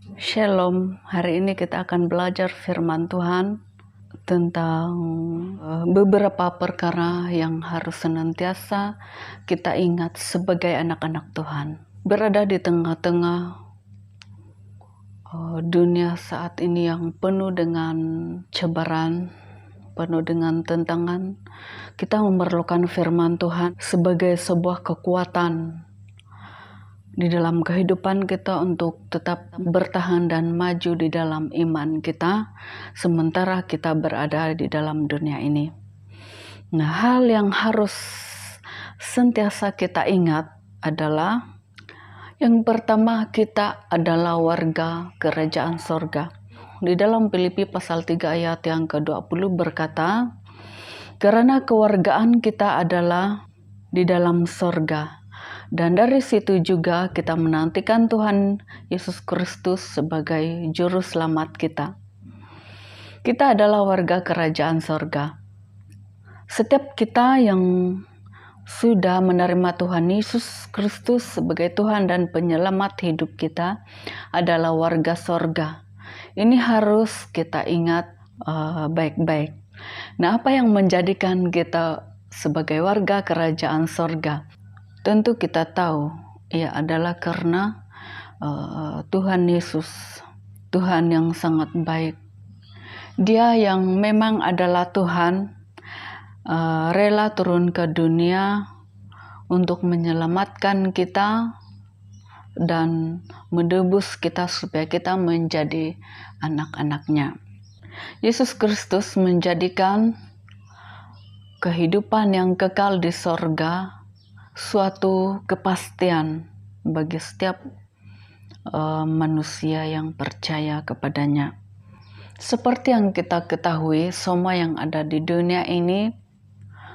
Shalom, hari ini kita akan belajar firman Tuhan tentang beberapa perkara yang harus senantiasa kita ingat sebagai anak-anak Tuhan. Berada di tengah-tengah dunia saat ini yang penuh dengan cobaan, penuh dengan tantangan, kita memerlukan firman Tuhan sebagai sebuah kekuatan di dalam kehidupan kita untuk tetap bertahan dan maju di dalam iman kita sementara kita berada di dalam dunia ini. Nah, hal yang harus sentiasa kita ingat adalah yang pertama, kita adalah warga kerajaan sorga. Di dalam Filipi pasal 3 ayat yang ke-20 berkata, karena kewargaan kita adalah di dalam sorga. Dan dari situ juga kita menantikan Tuhan Yesus Kristus sebagai juru selamat kita. Kita adalah warga kerajaan sorga. Setiap kita yang sudah menerima Tuhan Yesus Kristus sebagai Tuhan dan penyelamat hidup kita adalah warga sorga. Ini harus kita ingat baik-baik. Nah, apa yang menjadikan kita sebagai warga kerajaan sorga? Tentu kita tahu, ia adalah karena Tuhan Yesus, Tuhan yang sangat baik. Dia yang memang adalah Tuhan, rela turun ke dunia untuk menyelamatkan kita dan menebus kita supaya kita menjadi anak-anaknya. Yesus Kristus menjadikan kehidupan yang kekal di sorga suatu kepastian bagi setiap manusia yang percaya kepadanya. Seperti yang kita ketahui, semua yang ada di dunia ini,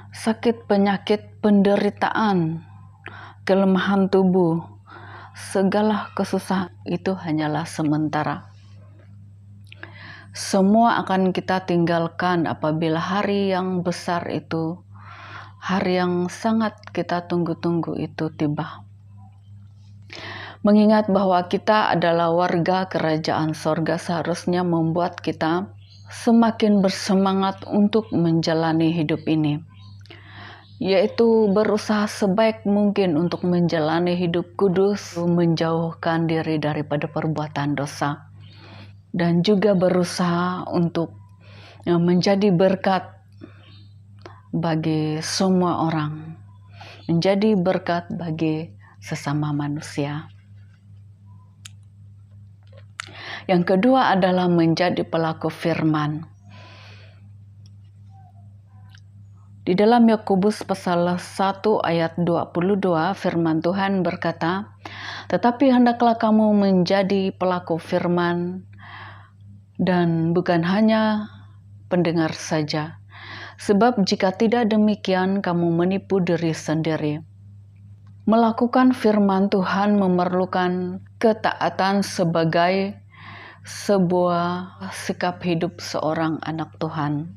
sakit, penyakit, penderitaan, kelemahan tubuh, segala kesusahan itu hanyalah sementara. Semua akan kita tinggalkan apabila hari yang besar itu, hari yang sangat kita tunggu-tunggu itu tiba. Mengingat bahwa kita adalah warga kerajaan sorga seharusnya membuat kita semakin bersemangat untuk menjalani hidup ini, yaitu berusaha sebaik mungkin untuk menjalani hidup kudus, menjauhkan diri daripada perbuatan dosa, dan juga berusaha untuk menjadi berkat bagi semua orang, menjadi berkat bagi sesama manusia. Yang kedua adalah menjadi pelaku firman. Di dalam Yakobus pasal 1 ayat 22 firman Tuhan berkata, tetapi hendaklah kamu menjadi pelaku firman dan bukan hanya pendengar saja. Sebab jika tidak demikian, kamu menipu diri sendiri. Melakukan firman Tuhan memerlukan ketaatan sebagai sebuah sikap hidup seorang anak Tuhan.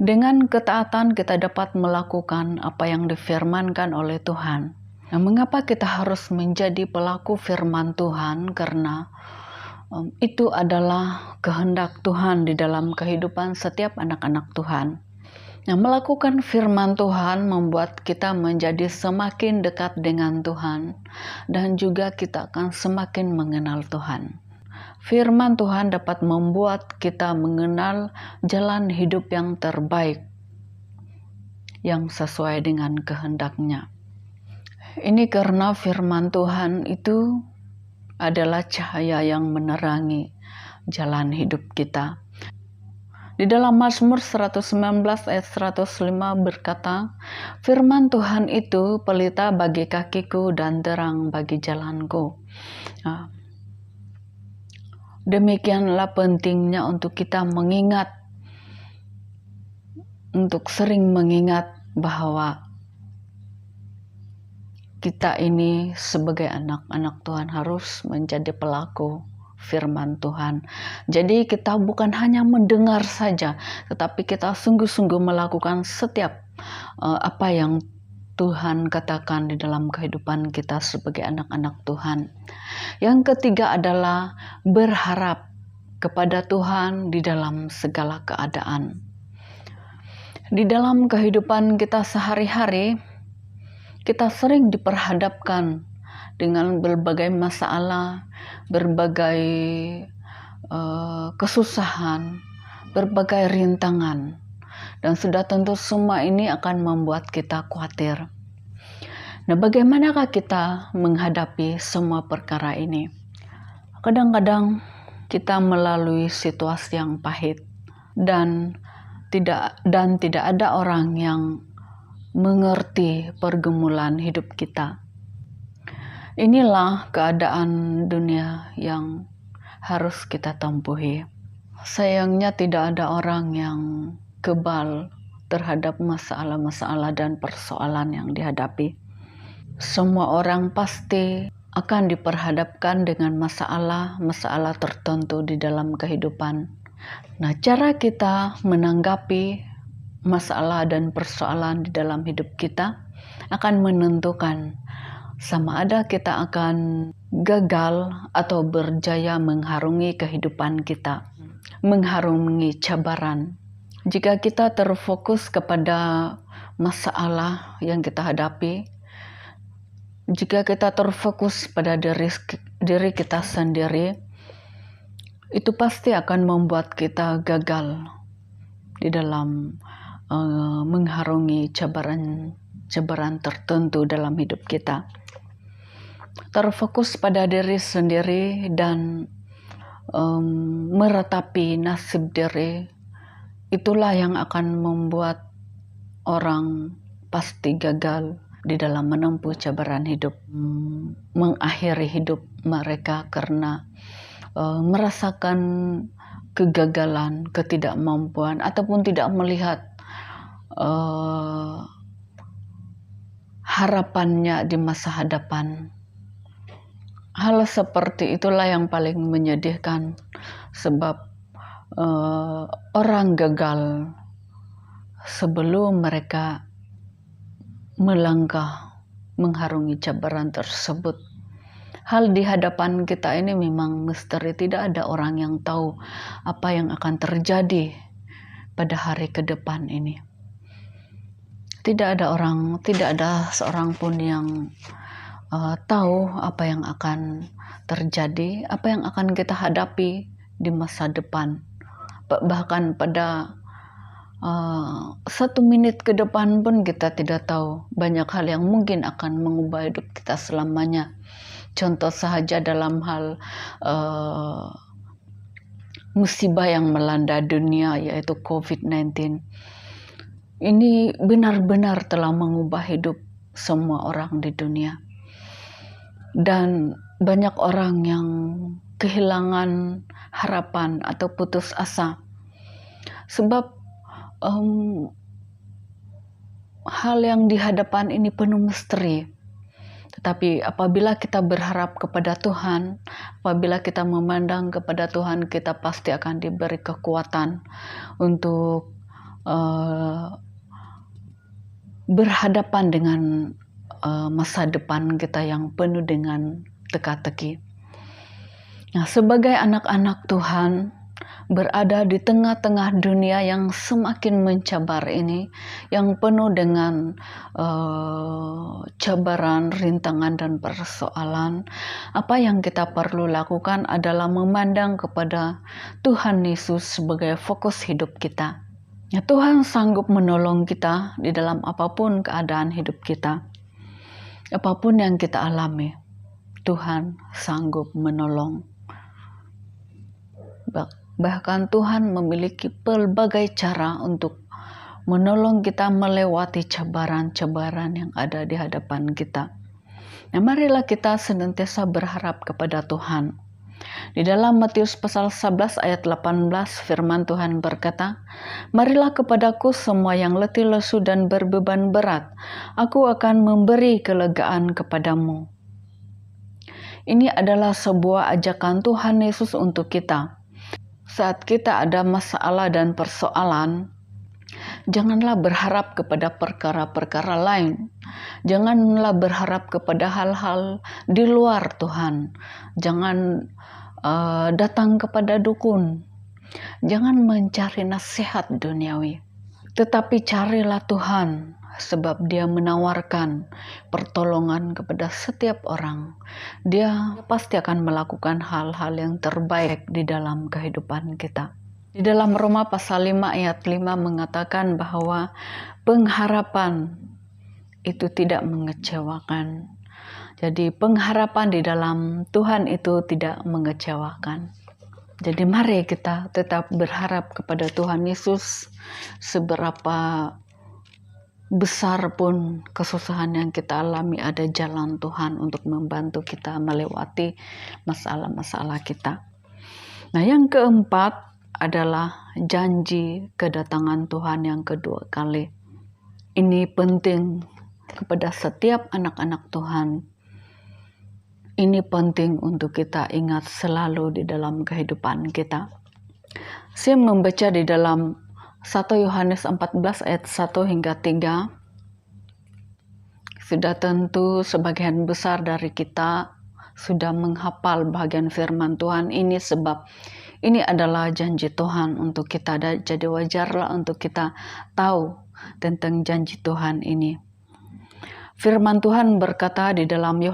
Dengan ketaatan kita dapat melakukan apa yang difirmankan oleh Tuhan. Nah, mengapa kita harus menjadi pelaku firman Tuhan? Karena itu adalah kehendak Tuhan di dalam kehidupan setiap anak-anak Tuhan. Nah, melakukan firman Tuhan membuat kita menjadi semakin dekat dengan Tuhan dan juga kita akan semakin mengenal Tuhan. Firman Tuhan dapat membuat kita mengenal jalan hidup yang terbaik yang sesuai dengan kehendak-Nya. Ini karena firman Tuhan itu adalah cahaya yang menerangi jalan hidup kita. Di dalam Mazmur 119 ayat 105 berkata, firman Tuhan itu pelita bagi kakiku dan terang bagi jalanku. Nah, demikianlah pentingnya untuk kita mengingat, untuk sering mengingat bahwa kita ini sebagai anak-anak Tuhan harus menjadi pelaku firman Tuhan. Jadi kita bukan hanya mendengar saja, tetapi kita sungguh-sungguh melakukan setiap apa yang Tuhan katakan di dalam kehidupan kita sebagai anak-anak Tuhan. Yang ketiga adalah berharap kepada Tuhan di dalam segala keadaan. Di dalam kehidupan kita sehari-hari, kita sering diperhadapkan dengan berbagai masalah, berbagai kesusahan, berbagai rintangan. Dan sudah tentu semua ini akan membuat kita khawatir. Nah, bagaimanakah kita menghadapi semua perkara ini? Kadang-kadang kita melalui situasi yang pahit dan tidak ada orang yang mengerti pergumulan hidup kita. Inilah keadaan dunia yang harus kita tempuhi. Sayangnya tidak ada orang yang kebal terhadap masalah-masalah dan persoalan yang dihadapi. Semua orang pasti akan diperhadapkan dengan masalah-masalah tertentu di dalam kehidupan. Nah, cara kita menanggapi masalah dan persoalan di dalam hidup kita akan menentukan sama ada kita akan gagal atau berjaya mengharungi kehidupan kita, mengharungi cabaran. Jika kita terfokus kepada masalah yang kita hadapi, jika kita terfokus pada diri kita sendiri, itu pasti akan membuat kita gagal di dalam mengharungi cabaran tertentu dalam hidup kita. Terfokus pada diri sendiri dan meratapi nasib diri, itulah yang akan membuat orang pasti gagal di dalam menempuh cabaran hidup, mengakhiri hidup mereka karena merasakan kegagalan, ketidakmampuan, ataupun tidak melihat harapannya di masa hadapan. Hal seperti itulah yang paling menyedihkan, sebab orang gagal sebelum mereka melangkah mengharungi cabaran tersebut. Hal di hadapan kita ini memang misteri, tidak ada orang yang tahu apa yang akan terjadi pada hari ke depan ini. Tidak ada seorang pun yang tahu apa yang akan terjadi, apa yang akan kita hadapi di masa depan. Bahkan pada 1 menit ke depan pun kita tidak tahu. Banyak hal yang mungkin akan mengubah hidup kita selamanya. Contoh sahaja dalam hal musibah yang melanda dunia, yaitu COVID-19. Ini benar-benar telah mengubah hidup semua orang di dunia. Dan banyak orang yang kehilangan harapan atau putus asa. Sebab hal yang di hadapan ini penuh misteri. Tetapi apabila kita berharap kepada Tuhan, apabila kita memandang kepada Tuhan, kita pasti akan diberi kekuatan untuk berhadapan dengan masa depan kita yang penuh dengan teka-teki. Nah, sebagai anak-anak Tuhan, berada di tengah-tengah dunia yang semakin mencabar ini, yang penuh dengan cabaran, rintangan, dan persoalan, apa yang kita perlu lakukan adalah memandang kepada Tuhan Yesus sebagai fokus hidup kita. Ya, Tuhan sanggup menolong kita di dalam apapun keadaan hidup kita. Apapun yang kita alami, Tuhan sanggup menolong. Bahkan Tuhan memiliki pelbagai cara untuk menolong kita melewati cabaran-cabaran yang ada di hadapan kita. Nah, marilah kita senantiasa berharap kepada Tuhan. Di dalam Matius pasal 11 ayat 18 firman Tuhan berkata, "Marilah kepadaku semua yang letih lesu dan berbeban berat, aku akan memberi kelegaan kepadamu." Ini adalah sebuah ajakan Tuhan Yesus untuk kita. Saat kita ada masalah dan persoalan, Janganlah berharap kepada perkara-perkara lain. Janganlah berharap kepada hal-hal di luar Tuhan. Jangan datang kepada dukun. Jangan mencari nasihat duniawi. Tetapi carilah Tuhan, sebab Dia menawarkan pertolongan kepada setiap orang. Dia pasti akan melakukan hal-hal yang terbaik di dalam kehidupan kita. Di dalam Roma pasal 5 ayat 5 mengatakan bahwa pengharapan itu tidak mengecewakan. Jadi pengharapan di dalam Tuhan itu tidak mengecewakan. Jadi mari kita tetap berharap kepada Tuhan Yesus, seberapa besar pun kesusahan yang kita alami, ada jalan Tuhan untuk membantu kita melewati masalah-masalah kita. Nah, yang keempat adalah janji kedatangan Tuhan yang kedua kali. Ini penting kepada setiap anak-anak Tuhan. Ini penting untuk kita ingat selalu di dalam kehidupan kita. Saya membaca di dalam 1 Yohanes 14 ayat 1 hingga 3. Sudah tentu sebagian besar dari kita sudah menghafal bagian firman Tuhan ini, sebab ini adalah janji Tuhan untuk kita. Jadi wajarlah untuk kita tahu tentang janji Tuhan ini. Firman Tuhan berkata di dalam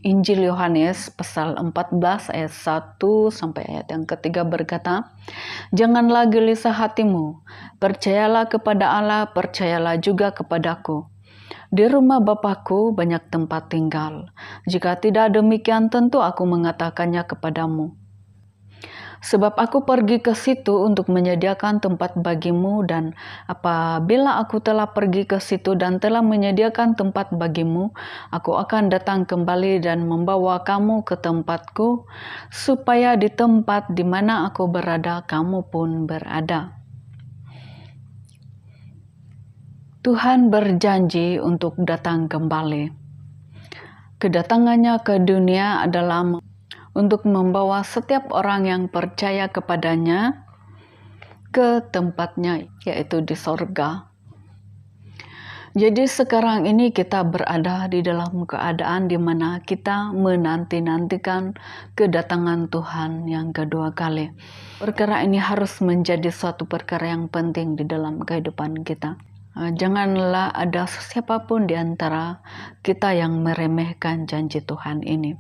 Injil Yohanes pasal 14 ayat 1 sampai ayat yang ketiga berkata, "Janganlah gelisah hatimu, percayalah kepada Allah, percayalah juga kepadaku. Di rumah Bapakku banyak tempat tinggal. Jika tidak demikian, tentu aku mengatakannya kepadamu. Sebab aku pergi ke situ untuk menyediakan tempat bagimu, dan apabila aku telah pergi ke situ dan telah menyediakan tempat bagimu, aku akan datang kembali dan membawa kamu ke tempatku, supaya di tempat di mana aku berada, kamu pun berada." Tuhan berjanji untuk datang kembali. Kedatangannya ke dunia adalah untuk membawa setiap orang yang percaya kepadanya ke tempatnya, yaitu di sorga. Jadi sekarang ini kita berada di dalam keadaan di mana kita menanti-nantikan kedatangan Tuhan yang kedua kali. Perkara ini harus menjadi suatu perkara yang penting di dalam kehidupan kita. Janganlah ada siapapun di antara kita yang meremehkan janji Tuhan ini.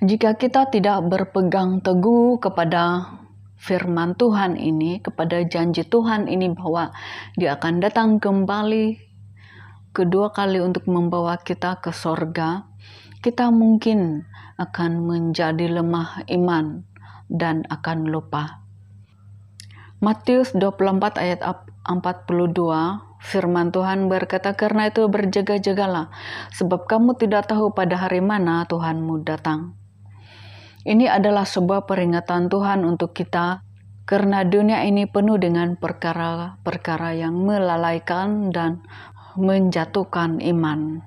Jika kita tidak berpegang teguh kepada firman Tuhan ini, kepada janji Tuhan ini bahwa Dia akan datang kembali kedua kali untuk membawa kita ke sorga, kita mungkin akan menjadi lemah iman dan akan lupa. Matius 24 ayat 42, firman Tuhan berkata, "Karena itu berjaga-jagalah, sebab kamu tidak tahu pada hari mana Tuhanmu datang." Ini adalah sebuah peringatan Tuhan untuk kita, karena dunia ini penuh dengan perkara-perkara yang melalaikan dan menjatuhkan iman.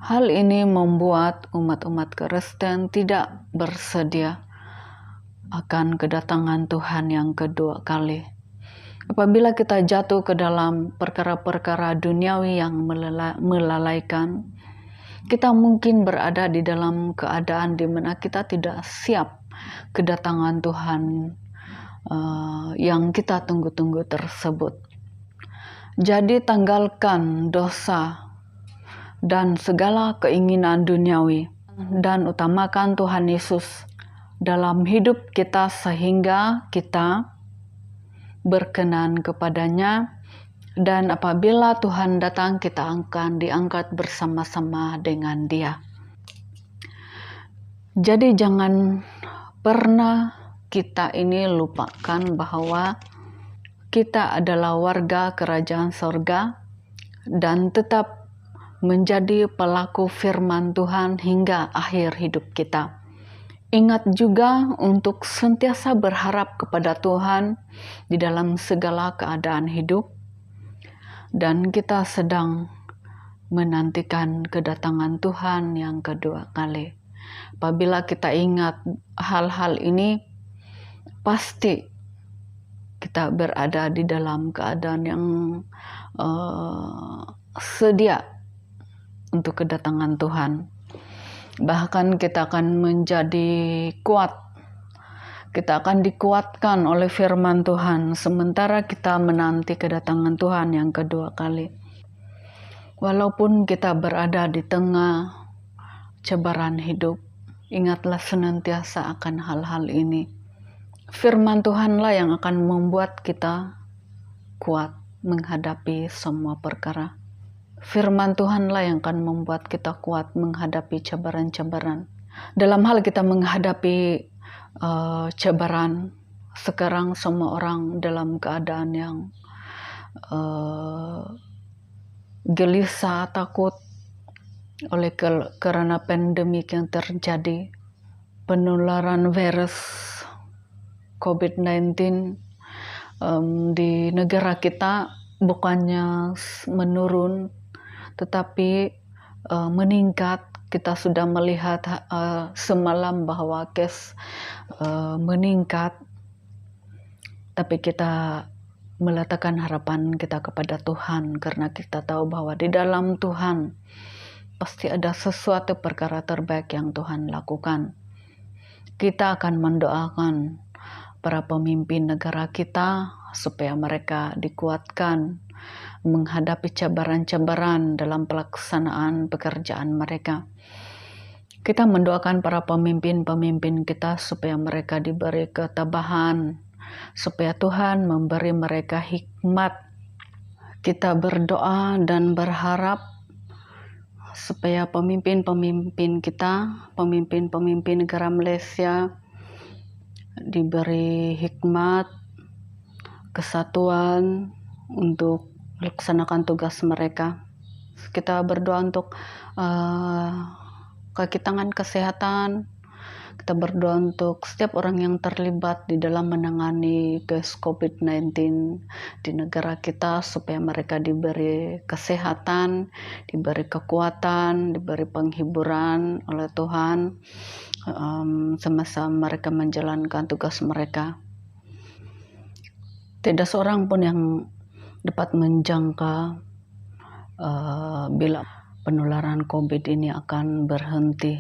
Hal ini membuat umat-umat Kristen tidak bersedia akan kedatangan Tuhan yang kedua kali. Apabila kita jatuh ke dalam perkara-perkara duniawi yang melalaikan, kita mungkin berada di dalam keadaan di mana kita tidak siap kedatangan Tuhan yang kita tunggu-tunggu tersebut. Jadi tanggalkan dosa dan segala keinginan duniawi dan utamakan Tuhan Yesus dalam hidup kita sehingga kita berkenan kepadanya, dan apabila Tuhan datang kita akan diangkat bersama-sama dengan Dia. Jadi jangan pernah kita ini lupakan bahwa kita adalah warga kerajaan sorga dan tetap menjadi pelaku firman Tuhan hingga akhir hidup kita. Ingat juga untuk senantiasa berharap kepada Tuhan di dalam segala keadaan hidup, dan kita sedang menantikan kedatangan Tuhan yang kedua kali. Apabila kita ingat hal-hal ini, pasti kita berada di dalam keadaan yang sedia untuk kedatangan Tuhan. Bahkan kita akan menjadi kuat. Kita akan dikuatkan oleh firman Tuhan sementara kita menanti kedatangan Tuhan yang kedua kali. Walaupun kita berada di tengah cobaran hidup, ingatlah senantiasa akan hal-hal ini. Firman Tuhanlah yang akan membuat kita kuat menghadapi semua perkara. Firman Tuhanlah yang akan membuat kita kuat menghadapi cabaran-cabaran. Dalam hal kita menghadapi cabaran, sekarang semua orang dalam keadaan yang gelisah, takut oleh karena pandemik yang terjadi, penularan virus COVID-19 di negara kita bukannya menurun, tetapi meningkat. Kita sudah melihat semalam bahwa case meningkat, tapi kita meletakkan harapan kita kepada Tuhan karena kita tahu bahwa di dalam Tuhan pasti ada sesuatu perkara terbaik yang Tuhan lakukan. Kita akan mendoakan para pemimpin negara kita supaya mereka dikuatkan menghadapi cabaran-cabaran dalam pelaksanaan pekerjaan mereka. Kita mendoakan para pemimpin-pemimpin kita supaya mereka diberi ketabahan, supaya Tuhan memberi mereka hikmat. Kita berdoa dan berharap supaya pemimpin-pemimpin kita, pemimpin-pemimpin negara Malaysia diberi hikmat, kesatuan untuk melaksanakan tugas mereka. Kita berdoa untuk kaki tangan kesehatan. Kita berdoa untuk setiap orang yang terlibat di dalam menangani case COVID-19 di negara kita supaya mereka diberi kesehatan, diberi kekuatan, diberi penghiburan oleh Tuhan semasa mereka menjalankan tugas mereka. Tidak seorang pun yang dapat menjangka bila penularan COVID ini akan berhenti.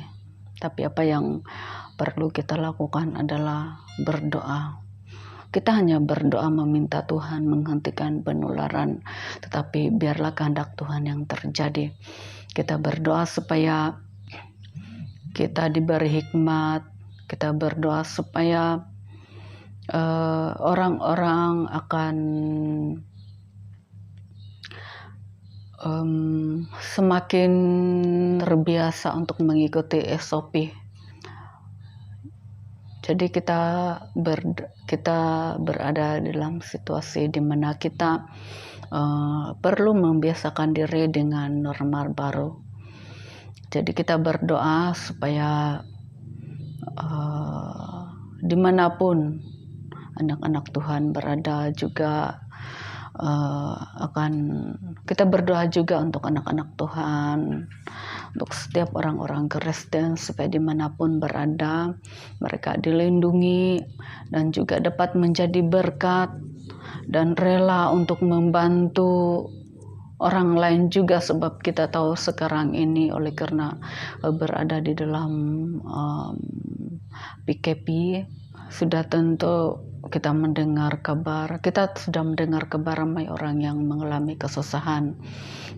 Tapi apa yang perlu kita lakukan adalah berdoa. Kita hanya berdoa meminta Tuhan menghentikan penularan, tetapi biarlah kehendak Tuhan yang terjadi. Kita berdoa supaya kita diberi hikmat. Kita berdoa supaya orang-orang akan semakin terbiasa untuk mengikuti SOP. Jadi kita berada dalam situasi di mana kita perlu membiasakan diri dengan normal baru. Jadi kita berdoa supaya dimanapun anak-anak Tuhan berada juga kita berdoa juga untuk anak-anak Tuhan, untuk setiap orang-orang Kristen supaya dimanapun berada mereka dilindungi dan juga dapat menjadi berkat dan rela untuk membantu orang lain juga, sebab kita tahu sekarang ini oleh karena berada di dalam PKP sudah tentu kita sudah mendengar kabar ramai orang yang mengalami kesusahan.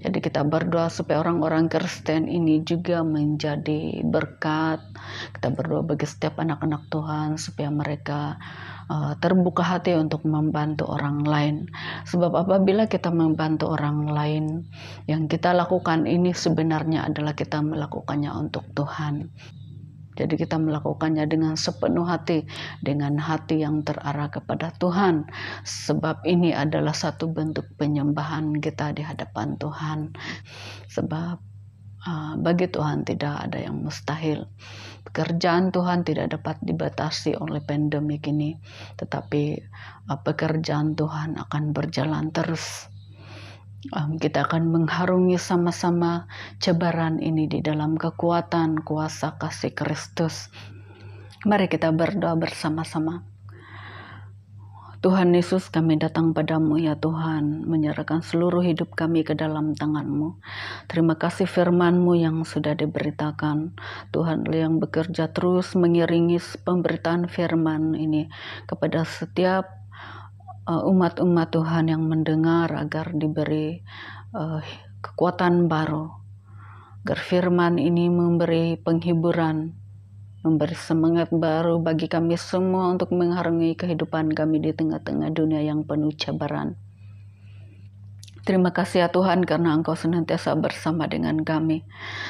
Jadi kita berdoa supaya orang-orang Kristen ini juga menjadi berkat. Kita berdoa bagi setiap anak-anak Tuhan supaya mereka terbuka hati untuk membantu orang lain. Sebab apabila kita membantu orang lain, yang kita lakukan ini sebenarnya adalah kita melakukannya untuk Tuhan. Jadi kita melakukannya dengan sepenuh hati, dengan hati yang terarah kepada Tuhan. Sebab ini adalah satu bentuk penyembahan kita di hadapan Tuhan. Sebab bagi Tuhan tidak ada yang mustahil. Pekerjaan Tuhan tidak dapat dibatasi oleh pandemik ini. Tetapi pekerjaan Tuhan akan berjalan terus. Kita akan mengharungi sama-sama cabaran ini di dalam kekuatan kuasa kasih Kristus. Mari kita berdoa bersama-sama. Tuhan Yesus, kami datang padamu ya Tuhan, menyerahkan seluruh hidup kami ke dalam tangan-Mu. Terima kasih firman-Mu yang sudah diberitakan. Tuhan yang bekerja terus mengiringi pemberitaan firman ini kepada setiap umat-umat Tuhan yang mendengar, agar diberi kekuatan baru, agar firman ini memberi penghiburan, memberi semangat baru bagi kami semua untuk mengharungi kehidupan kami di tengah-tengah dunia yang penuh cabaran. Terima kasih ya Tuhan, karena Engkau senantiasa bersama dengan kami.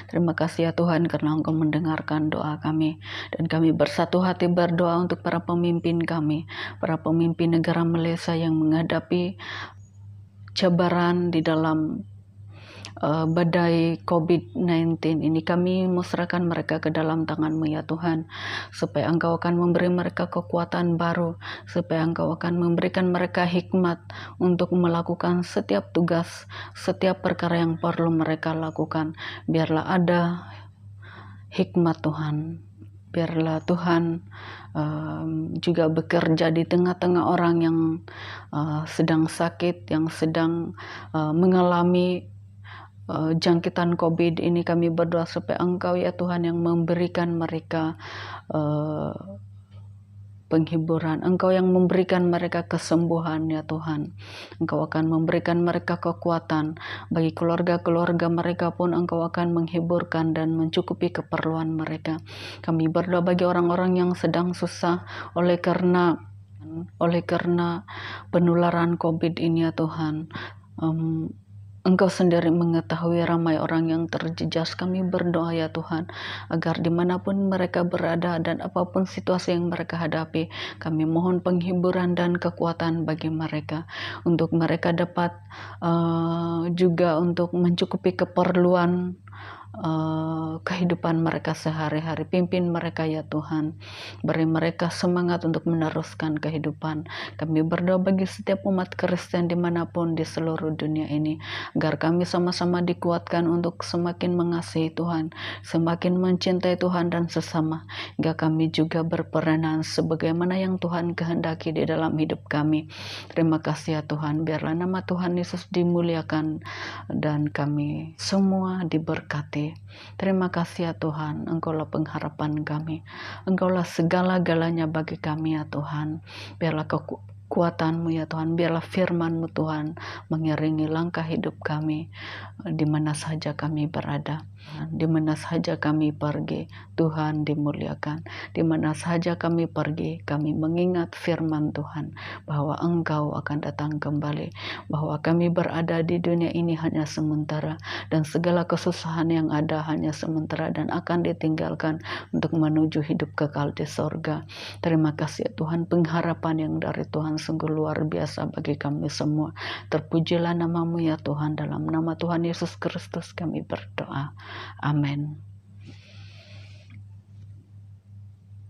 Terima kasih ya Tuhan, karena Engkau mendengarkan doa kami. Dan kami bersatu hati berdoa untuk para pemimpin kami, para pemimpin negara Malaysia yang menghadapi cabaran di dalam badai COVID-19 ini. Kami menyerahkan mereka ke dalam tangan-Mu ya Tuhan, supaya Engkau akan memberi mereka kekuatan baru, supaya Engkau akan memberikan mereka hikmat untuk melakukan setiap tugas, setiap perkara yang perlu mereka lakukan. Biarlah ada hikmat Tuhan, biarlah Tuhan juga bekerja di tengah-tengah orang yang sedang sakit, yang sedang mengalami jangkitan COVID ini. Kami berdoa supaya Engkau ya Tuhan yang memberikan mereka penghiburan, Engkau yang memberikan mereka kesembuhan ya Tuhan. Engkau akan memberikan mereka kekuatan. Bagi keluarga-keluarga mereka pun Engkau akan menghiburkan dan mencukupi keperluan mereka. Kami berdoa bagi orang-orang yang sedang susah oleh karena penularan COVID ini ya Tuhan. Engkau sendiri mengetahui ramai orang yang terjejas. Kami berdoa ya Tuhan, agar dimanapun mereka berada dan apapun situasi yang mereka hadapi, kami mohon penghiburan dan kekuatan bagi mereka, untuk mereka dapat juga untuk mencukupi keperluan kehidupan mereka sehari-hari. Pimpin mereka ya Tuhan, beri mereka semangat untuk meneruskan kehidupan. Kami berdoa bagi setiap umat Kristen dimanapun di seluruh dunia ini, agar kami sama-sama dikuatkan untuk semakin mengasihi Tuhan, semakin mencintai Tuhan dan sesama, hingga kami juga berperanan sebagaimana yang Tuhan kehendaki di dalam hidup kami. Terima kasih ya Tuhan, biarlah nama Tuhan Yesus dimuliakan dan kami semua diberkati. Terima kasih ya Tuhan, Engkaulah pengharapan kami, Engkaulah segala-galanya bagi kami ya Tuhan. Biarlah kekuatan-Mu ya Tuhan, biarlah firman-Mu Tuhan mengiringi langkah hidup kami di mana saja kami berada, di mana saja kami pergi. Tuhan dimuliakan. Di mana saja kami pergi, kami mengingat firman Tuhan bahwa Engkau akan datang kembali, bahwa kami berada di dunia ini hanya sementara, dan segala kesusahan yang ada hanya sementara dan akan ditinggalkan untuk menuju hidup kekal di sorga. Terima kasih Tuhan, pengharapan yang dari Tuhan sungguh luar biasa bagi kami semua. Terpujilah nama-Mu ya Tuhan, dalam nama Tuhan Yesus Kristus kami berdoa. Amin.